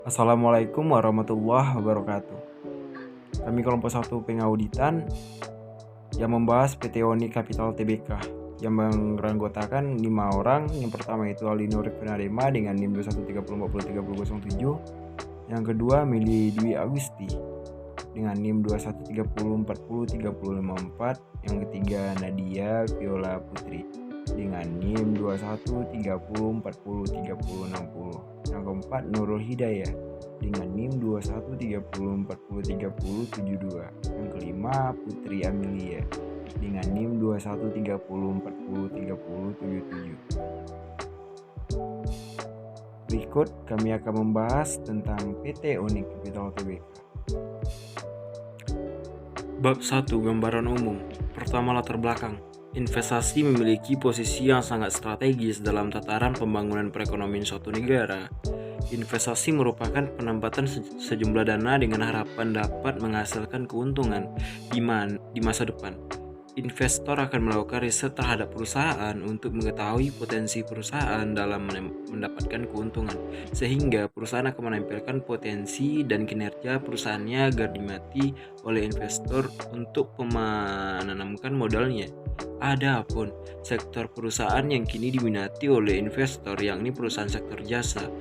Assalamualaikum warahmatullahi wabarakatuh. Kami kelompok 1 pengauditan yang membahas PT Oni Capital Tbk yang beranggotakan 5 orang. Yang pertama itu Aldino Rifnarema dengan NIM 2130403007. Yang kedua Mili Dwi Agusti dengan NIM 2130403054. Yang ketiga Nadia Viola Putri dengan NIM 2130403060. Yang keempat Nurul Hidayah dengan NIM 2130403072. Yang kelima Putri Amelia dengan NIM 2130403077. Berikut kami akan membahas tentang PT Oni Capital Tbk. Bab 1. Gambaran umum. Pertama, latar belakang. Investasi memiliki posisi yang sangat strategis dalam tataran pembangunan perekonomian suatu negara. Investasi merupakan penempatan sejumlah dana dengan harapan dapat menghasilkan keuntungan di masa depan. Investor akan melakukan riset terhadap perusahaan untuk mengetahui potensi perusahaan dalam mendapatkan keuntungan, sehingga perusahaan akan menampilkan potensi dan kinerja perusahaannya agar diminati oleh investor untuk menanamkan modalnya. Adapun sektor perusahaan yang kini diminati oleh investor yakni perusahaan sektor jasa.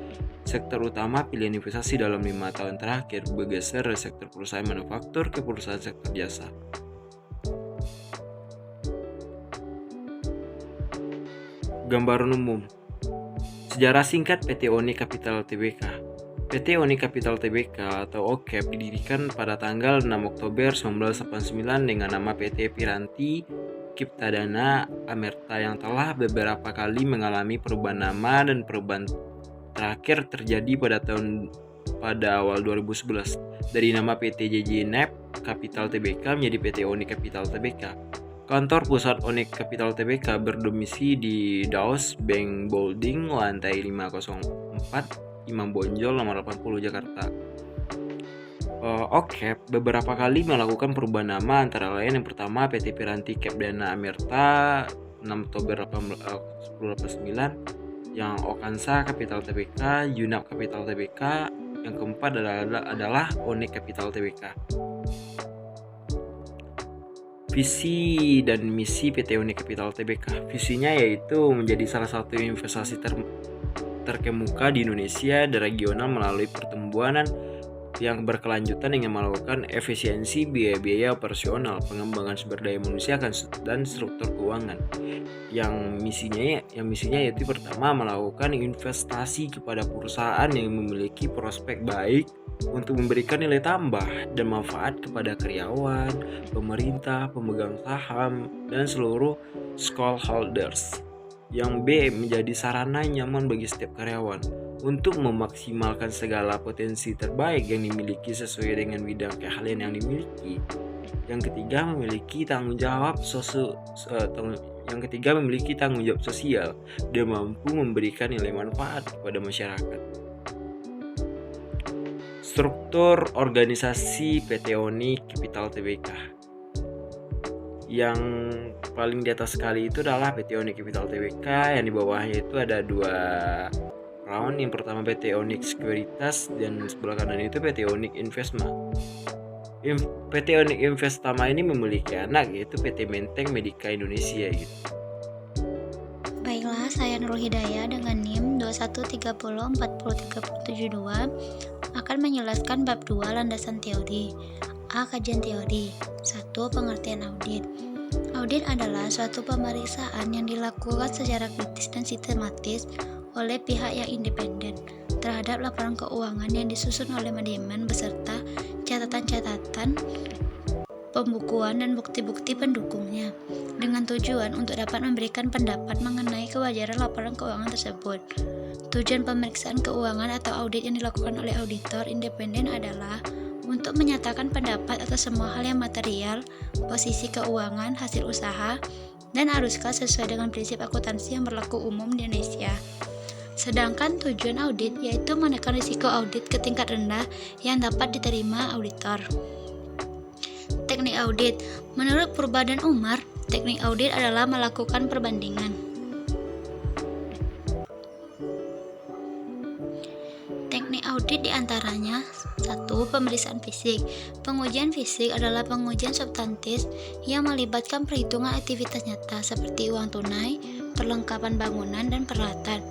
Sektor utama pilihan investasi dalam 5 tahun terakhir bergeser dari sektor perusahaan manufaktur ke perusahaan sektor jasa. Gambaran umum. Sejarah singkat PT Oni Capital Tbk. PT Oni Capital Tbk atau OCAP didirikan pada tanggal 6 Oktober 1989 dengan nama PT Piranti Ciptadana Amerta yang telah beberapa kali mengalami perubahan nama, dan perubahan terakhir terjadi pada awal 2011 dari nama PT JJ Capital Tbk menjadi PT Oni Capital Tbk. Kantor pusat Oni Capital Tbk berdomisili di Daos Bank Building, lantai 504, Imam Bonjol, nomor 80, Jakarta. OCAP beberapa kali melakukan perubahan nama, antara lain yang pertama PT Piranti Ciptadana Amerta 6 Oktober 1989, yang Okansa Capital Tbk, Yunap Capital Tbk, yang keempat adalah Oni Capital Tbk. Visi dan misi PT Oni Capital Tbk. Visinya yaitu menjadi salah satu investasi terkemuka di Indonesia dan regional melalui pertumbuhan yang berkelanjutan dengan melakukan efisiensi biaya-biaya operasional, pengembangan sumber daya manusia dan struktur keuangan. Yang misinya yaitu pertama, melakukan investasi kepada perusahaan yang memiliki prospek baik untuk memberikan nilai tambah dan manfaat kepada karyawan, pemerintah, pemegang saham, dan seluruh stakeholders. Yang B, menjadi sarana nyaman bagi setiap karyawan untuk memaksimalkan segala potensi terbaik yang dimiliki sesuai dengan bidang keahlian yang dimiliki. Yang ketiga, memiliki tanggung jawab sosial dan mampu memberikan nilai manfaat kepada masyarakat. Struktur organisasi PT Oni Capital Tbk. Yang paling di atas sekali itu adalah PT Oni Capital Tbk, yang di bawahnya itu ada 2 round. Yang pertama PT Onyx Sekuritas, dan sebelah kanan itu PT Onyx Investma. PT Onyx Investama ini memiliki anak, yaitu PT Menteng Medika Indonesia gitu. Baiklah, saya Nurul Hidayah dengan NIM 2130403072 akan menjelaskan bab 2 landasan teori. A. Kajian teori. 1. Pengertian audit. Audit adalah suatu pemeriksaan yang dilakukan secara kritis dan sistematis oleh pihak yang independen terhadap laporan keuangan yang disusun oleh manajemen beserta catatan-catatan pembukuan dan bukti-bukti pendukungnya, dengan tujuan untuk dapat memberikan pendapat mengenai kewajaran laporan keuangan tersebut. Tujuan pemeriksaan keuangan atau audit yang dilakukan oleh auditor independen adalah untuk menyatakan pendapat atas semua hal yang material, posisi keuangan, hasil usaha, dan aruskah sesuai dengan prinsip akuntansi yang berlaku umum di Indonesia. Sedangkan tujuan audit yaitu menekan risiko audit ke tingkat rendah yang dapat diterima auditor. Teknik audit. Menurut Purba dan Umar, teknik audit adalah melakukan perbandingan. audit diantaranya: 1. Pemeriksaan fisik. Pengujian fisik adalah pengujian substantif yang melibatkan perhitungan aktivitas nyata seperti uang tunai, perlengkapan bangunan, dan peralatan.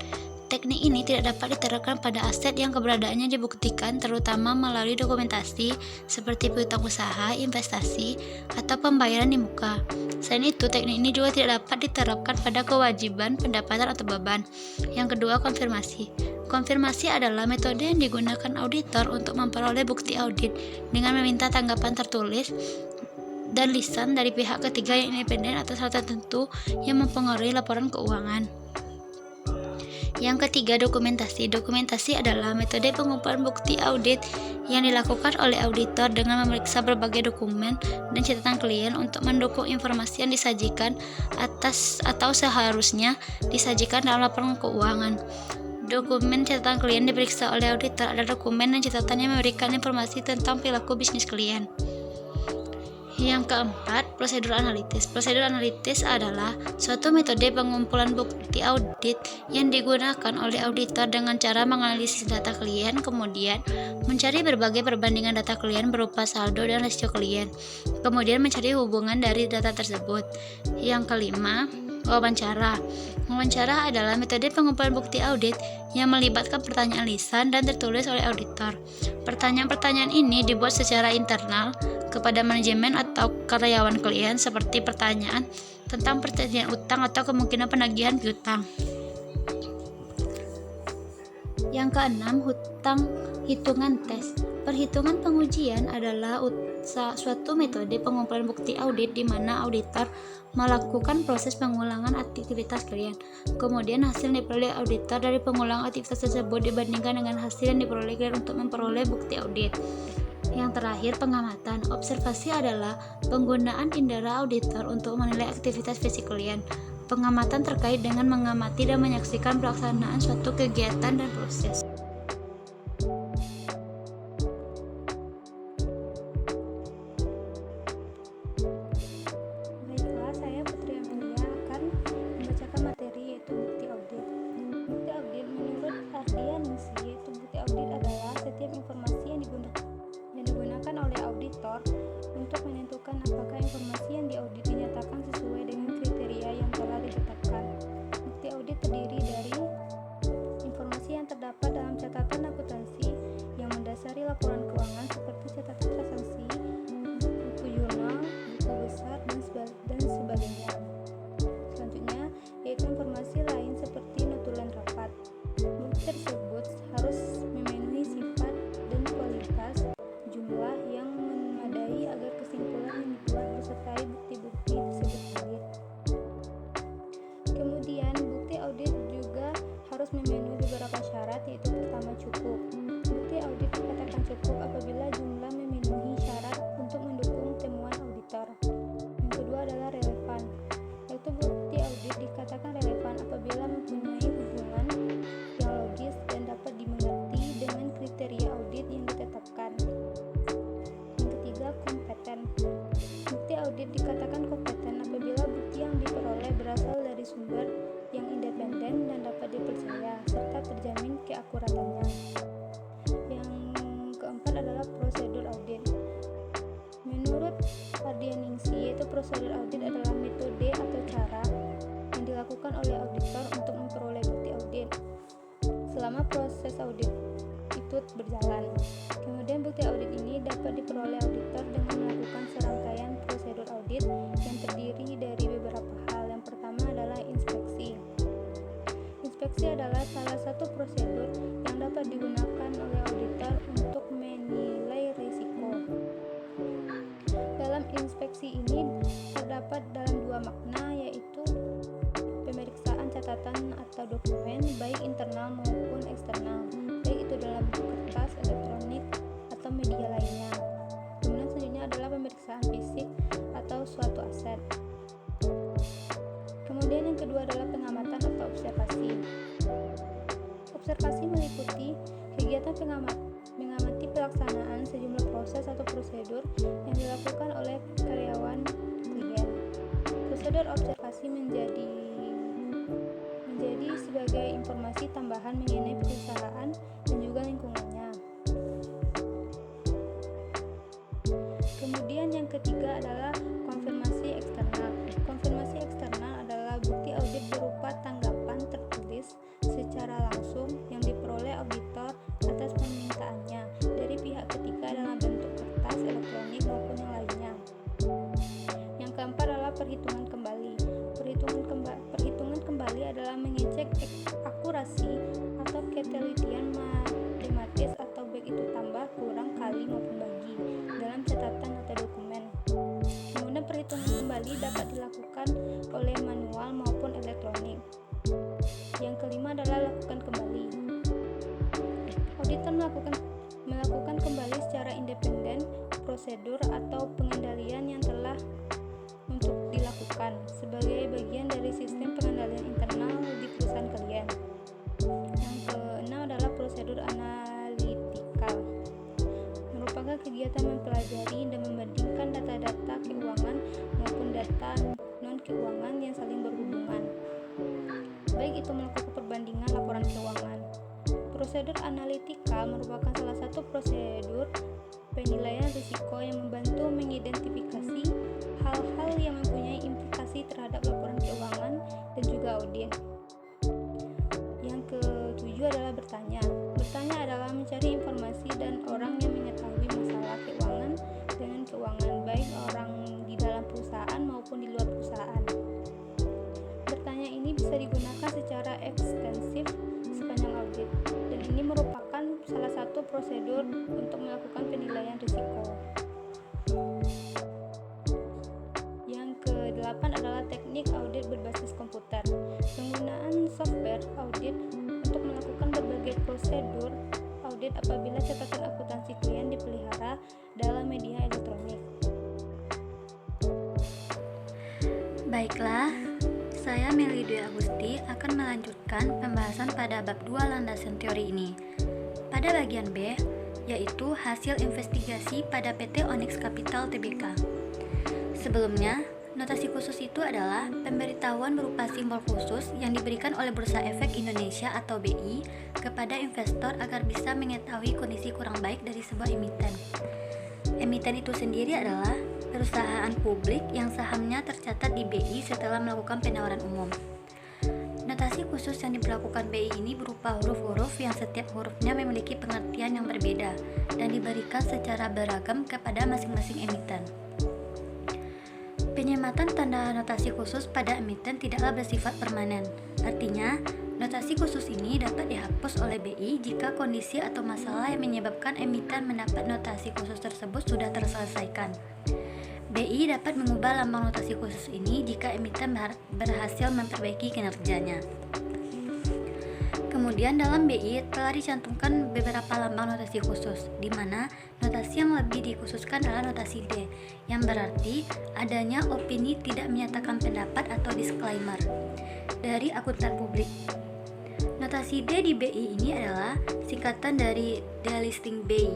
Teknik ini tidak dapat diterapkan pada aset yang keberadaannya dibuktikan, terutama melalui dokumentasi seperti piutang usaha, investasi, atau pembayaran di muka. Selain itu, teknik ini juga tidak dapat diterapkan pada kewajiban, pendapatan, atau beban. Yang kedua, konfirmasi. Konfirmasi adalah metode yang digunakan auditor untuk memperoleh bukti audit dengan meminta tanggapan tertulis dan lisan dari pihak ketiga yang independen atas hal tertentu yang mempengaruhi laporan keuangan. Yang ketiga, dokumentasi. Dokumentasi adalah metode pengumpulan bukti audit yang dilakukan oleh auditor dengan memeriksa berbagai dokumen dan catatan klien untuk mendukung informasi yang disajikan atau seharusnya disajikan dalam laporan keuangan. Dokumen catatan klien diperiksa oleh auditor adalah dokumen dan catatan yang memberikan informasi tentang perilaku bisnis klien. Yang keempat, prosedur analitis. Prosedur analitis adalah suatu metode pengumpulan bukti audit yang digunakan oleh auditor dengan cara menganalisis data klien, kemudian mencari berbagai perbandingan data klien berupa saldo dan rasio klien, kemudian mencari hubungan dari data tersebut. Yang kelima, wawancara. Wawancara adalah metode pengumpulan bukti audit yang melibatkan pertanyaan lisan dan tertulis oleh auditor. Pertanyaan-pertanyaan ini dibuat secara internal kepada manajemen atau karyawan klien, seperti pertanyaan tentang perjanjian utang atau kemungkinan penagihan piutang. Yang keenam, hitungan tes. Perhitungan pengujian adalah suatu metode pengumpulan bukti audit di mana auditor melakukan proses pengulangan aktivitas klien. Kemudian hasil yang diperoleh auditor dari pengulangan aktivitas tersebut dibandingkan dengan hasil yang diperoleh klien untuk memperoleh bukti audit. Yang terakhir, pengamatan. Observasi adalah penggunaan indera auditor untuk menilai aktivitas fisik klien. Pengamatan terkait dengan mengamati dan menyaksikan pelaksanaan suatu kegiatan dan proses. Baiklah, saya Putri Amelia akan membacakan materi yaitu bukti audit. Bukti audit menurut Ardianisi, yaitu bukti audit adalah setiap informasi yang digunakan oleh auditor untuk menentukan apakah informasi yang diaudit dinyatakan sesuai dengan kriteria yang telah ditetapkan. Bukti audit terdiri dari informasi yang terdapat dalam catatan akuntansi yang mendasari laporan keuangan seperti catatan transaksi, buku jurnal, buku besar, dan sebagainya. Selanjutnya, yaitu informasi lain seperti notulen rapat. Bukti tersebut harus memenuhi sifat dan kualitas jumlah yang memadai agar kesimpulan yang dibuat besertai bukti-bukti tersebut valid. Kemudian, bukti audit juga harus memenuhi beberapa syarat, yaitu pertama, cukup. Bukti audit dikatakan cukup apabila jumlah memenuhi syarat untuk mendukung temuan auditor. Yang kedua adalah relevan, yaitu bukti audit dikatakan relevan apabila mempunyai hubungan yang logis dan dapat dimengerti dengan kriteria audit yang ditetapkan. Yang ketiga, kompeten. Bukti audit dikatakan kompeten apabila bukti yang diperoleh berasal dari sumber yang independen dan dapat dipercaya serta terjamin keakuratannya. Yang keempat adalah prosedur audit. Menurut Ardianisi, yaitu prosedur audit adalah metode atau cara yang dilakukan oleh auditor untuk memperoleh bukti audit selama proses audit itu berjalan. Kemudian bukti audit ini dapat diperoleh auditor dengan melakukan serangkaian prosedur audit yang terdiri dari beberapa hal. Yang pertama adalah inspeksi. Inspeksi adalah salah satu prosedur yang dapat digunakan oleh auditor untuk menilai risiko. Dalam inspeksi ini terdapat dalam dua makna, yaitu pemeriksaan catatan atau dokumen baik internal maupun eksternal, baik itu dalam bentuk kertas, elektronik, atau media lainnya. Kemudian selanjutnya adalah pemeriksaan fisik atau suatu aset. Kemudian yang kedua adalah pengamatan atau observasi. Observasi meliputi kegiatan mengamati pelaksanaan sejumlah proses atau prosedur yang dilakukan oleh karyawan klien. Prosedur observasi menjadi sebagai informasi tambahan mengenai perusahaan dan juga lingkungannya. ketiga adalah konfirmasi eksternal. Konfirmasi eksternal adalah bukti audit berupa tanggapan tertulis secara langsung yang diperoleh auditor atas permintaannya dari pihak ketiga dalam bentuk kertas, elektronik maupun yang lainnya. Yang keempat adalah perhitungan kembali. Perhitungan kembali adalah mengecek akurasi atau ketelitian matematis atau baik itu tambah, kurang, kali maupun bagi dalam catatan atau dokumen. Kemudian perhitungan kembali dapat dilakukan oleh manual maupun elektronik. Yang kelima adalah lakukan kembali. Auditor melakukan kembali secara independen prosedur atau pengendalian yang telah untuk dilakukan sebagai bagian dari sistem pengendalian internal di perusahaan kalian. Yang keenam adalah prosedur analitikal. Merupakan kegiatan mempelajari dan membandingkan data-data keuangan maupun data non-keuangan yang saling berhubungan. Baik itu melakukan perbandingan laporan keuangan. Prosedur analitikal merupakan salah satu prosedur penilaian risiko yang membantu mengidentifikasi hal-hal yang mempunyai implikasi terhadap laporan keuangan dan juga audit. Yang ketujuh adalah bertanya. Bertanya adalah mencari informasi dan orang yang mengetahui masalah keuangan dengan keuangan, baik orang di dalam perusahaan maupun di luar perusahaan. Bertanya ini bisa digunakan secara ekstensif sepanjang audit, dan ini merupakan salah satu prosedur untuk melakukan penilaian risiko. Yang kedelapan adalah teknik audit berbasis komputer. Penggunaan software audit untuk melakukan berbagai prosedur audit apabila catatan akuntansi klien dipelihara dalam media elektronik. Baiklah, saya Meli Dwi Agusti akan melanjutkan pembahasan pada bab 2 landasan teori ini. Pada bagian B, yaitu hasil investigasi pada PT Onyx Capital Tbk. Sebelumnya, notasi khusus itu adalah pemberitahuan berupa simbol khusus yang diberikan oleh Bursa Efek Indonesia atau BI kepada investor agar bisa mengetahui kondisi kurang baik dari sebuah emiten. Emiten itu sendiri adalah perusahaan publik yang sahamnya tercatat di BI setelah melakukan penawaran umum. Notasi khusus yang diberlakukan BI ini berupa huruf-huruf yang setiap hurufnya memiliki pengertian yang berbeda dan diberikan secara beragam kepada masing-masing emiten. Penyematan tanda notasi khusus pada emiten tidaklah bersifat permanen. Artinya, notasi khusus ini dapat dihapus oleh BI jika kondisi atau masalah yang menyebabkan emiten mendapat notasi khusus tersebut sudah terselesaikan. BI dapat mengubah lambang notasi khusus ini jika emiten berhasil memperbaiki kinerjanya. Kemudian dalam BI telah dicantumkan beberapa lambang notasi khusus, di mana notasi yang lebih dikhususkan adalah notasi D, yang berarti adanya opini tidak menyatakan pendapat atau disclaimer dari akuntan publik. Notasi D di BI ini adalah singkatan dari delisting BI.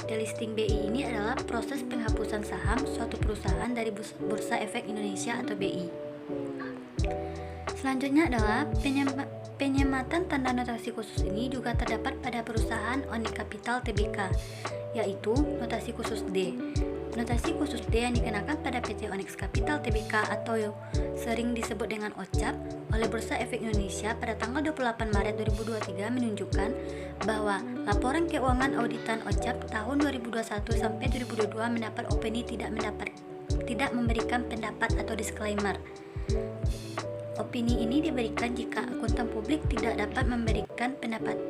Delisting BI ini adalah proses penghapusan saham suatu perusahaan dari Bursa Efek Indonesia atau BI. Selanjutnya adalah penyematan tanda notasi khusus ini juga terdapat pada perusahaan Onyx Capital Tbk, yaitu notasi khusus D. Notasi khusus D yang dikenakan pada PT Onyx Capital Tbk atau sering disebut dengan OCAP oleh Bursa Efek Indonesia pada tanggal 28 Maret 2023 menunjukkan bahwa laporan keuangan auditan OCAP tahun 2021 sampai 2022 mendapat opini tidak memberikan pendapat atau disclaimer. Opini ini diberikan jika akuntan publik tidak dapat memberikan pendapat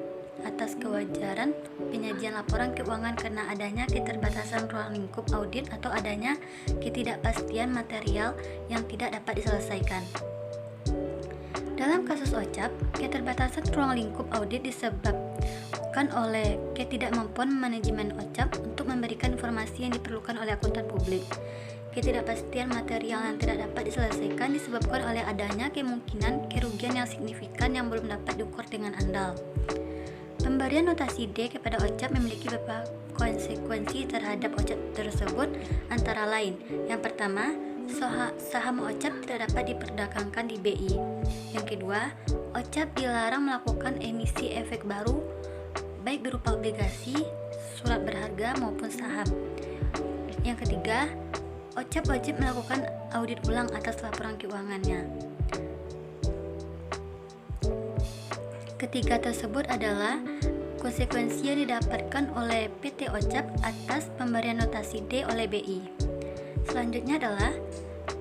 atas kewajaran penyajian laporan keuangan karena adanya keterbatasan ruang lingkup audit atau adanya ketidakpastian material yang tidak dapat diselesaikan. Dalam kasus OCAP, keterbatasan ruang lingkup audit disebabkan oleh ketidakmampuan manajemen OCAP untuk memberikan informasi yang diperlukan oleh akuntan publik. Ketidakpastian material yang tidak dapat diselesaikan disebabkan oleh adanya kemungkinan kerugian yang signifikan yang belum dapat diukur dengan andal. Pemberian notasi D kepada OCAP memiliki beberapa konsekuensi terhadap OCAP tersebut, antara lain: yang pertama, saham OCAP tidak dapat diperdagangkan di BI. Yang kedua, OCAP dilarang melakukan emisi efek baru, baik berupa obligasi, surat berharga maupun saham. Yang ketiga, OCAP wajib melakukan audit ulang atas laporan keuangannya. Ketiga tersebut adalah konsekuensi yang didapatkan oleh PT OCAP atas pemberian notasi D oleh BI. Selanjutnya adalah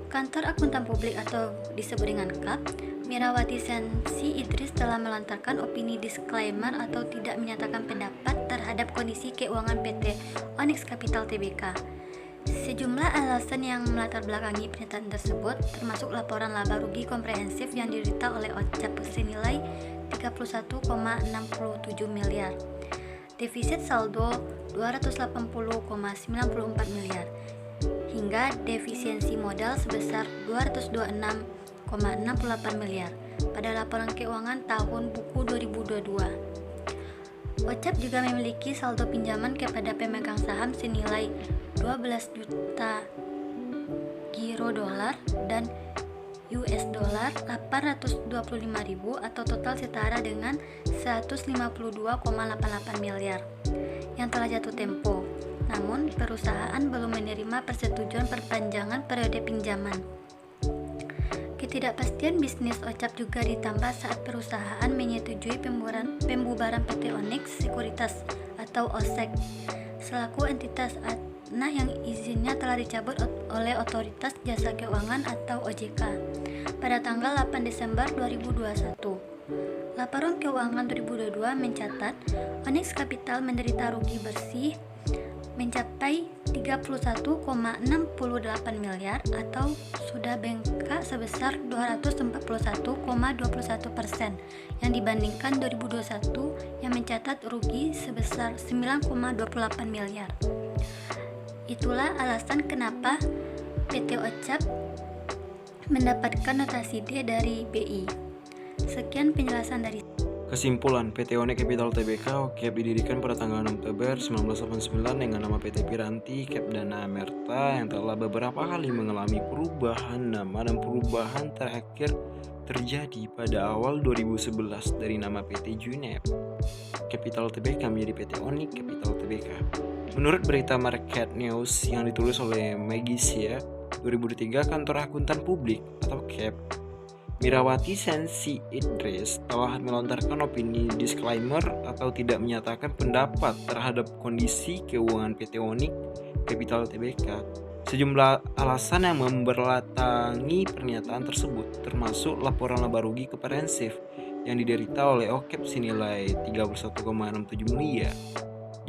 Kantor Akuntan Publik atau disebut dengan KAP, Mirawati Sensi Idris telah melontarkan opini disclaimer atau tidak menyatakan pendapat terhadap kondisi keuangan PT Onyx Capital Tbk. Sejumlah alasan yang melatar belakangi pernyataan tersebut termasuk laporan laba rugi komprehensif yang diderita oleh OCAP senilai 31,67 miliar, defisit saldo 280,94 miliar, hingga defisiensi modal sebesar 226,68 miliar pada laporan keuangan tahun buku 2022. OCAP juga memiliki saldo pinjaman kepada pemegang saham senilai 12 juta euro dolar dan US dollar 825.000 atau total setara dengan 152,88 miliar yang telah jatuh tempo. Namun, perusahaan belum menerima persetujuan perpanjangan periode pinjaman. Ketidakpastian bisnis OCAP juga ditambah saat perusahaan menyetujui pembubaran PT Onyx Sekuritas atau OSEK selaku entitas anak yang izinnya telah dicabut oleh Otoritas Jasa Keuangan atau OJK pada tanggal 8 Desember 2021. Laporan keuangan 2022 mencatat Onyx Capital menderita rugi bersih mencapai 31,68 miliar atau sudah bengkak sebesar 241,21% yang dibandingkan 2021 yang mencatat rugi sebesar 9,28 miliar. Itulah alasan kenapa PT OCAP mendapatkan notasi D dari BI. Sekian penjelasan dari Kesimpulan, PT Onyx Capital Tbk OCAP didirikan pada tanggal 6 Oktober 1989 dengan nama PT Piranti Cap Dana Amerta yang telah beberapa kali mengalami perubahan nama dan perubahan terakhir terjadi pada awal 2011 dari nama PT Junep Capital Tbk menjadi PT Onyx Capital Tbk. Menurut berita Market News yang ditulis oleh Magisia 2003, Kantor Akuntan Publik atau KAP Mirawati Sensi Idris telah melontarkan opini disclaimer atau tidak menyatakan pendapat terhadap kondisi keuangan PT Onyx Capital Tbk. Sejumlah alasan yang memberlatangi pernyataan tersebut termasuk laporan laba rugi komprehensif yang diderita oleh OCAP senilai 31,67 miliar,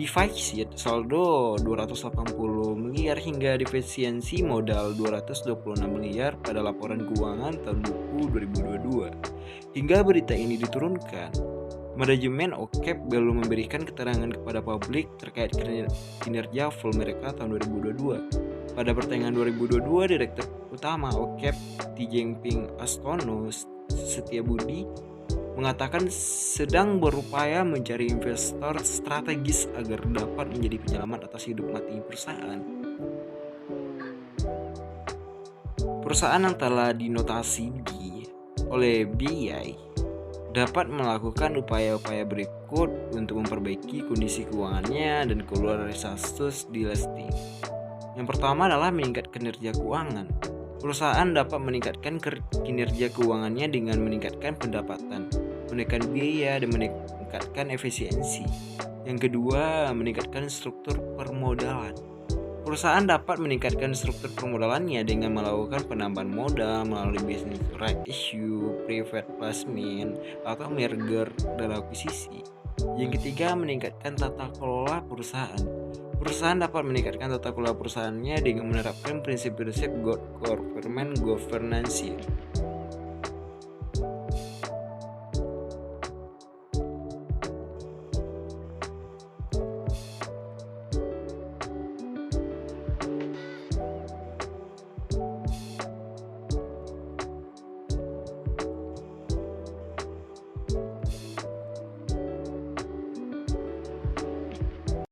defisit saldo 280 miliar hingga defisiensi modal 226 miliar pada laporan keuangan tahun buku 2022. Hingga berita ini diturunkan, manajemen OCAP belum memberikan keterangan kepada publik terkait kinerja full mereka tahun 2022. Pada pertengahan 2022, Direktur Utama OCAP Tijengping Astono Setiabudi mengatakan sedang berupaya mencari investor strategis agar dapat menjadi penyelamat atas hidup mati perusahaan. Perusahaan yang telah dinotasi D oleh BI dapat melakukan upaya-upaya berikut untuk memperbaiki kondisi keuangannya dan keluar dari status delisting. Yang pertama adalah meningkatkan kinerja keuangan. Perusahaan dapat meningkatkan kinerja keuangannya dengan meningkatkan pendapatan, menekan biaya, dan meningkatkan efisiensi. Yang kedua, meningkatkan struktur permodalan. Perusahaan dapat meningkatkan struktur permodalannya dengan melakukan penambahan modal melalui business right issue, private placement, atau merger dan akuisisi. Yang ketiga, meningkatkan tata kelola perusahaan. Perusahaan dapat meningkatkan tata kelola perusahaannya dengan menerapkan prinsip-prinsip good corporate governance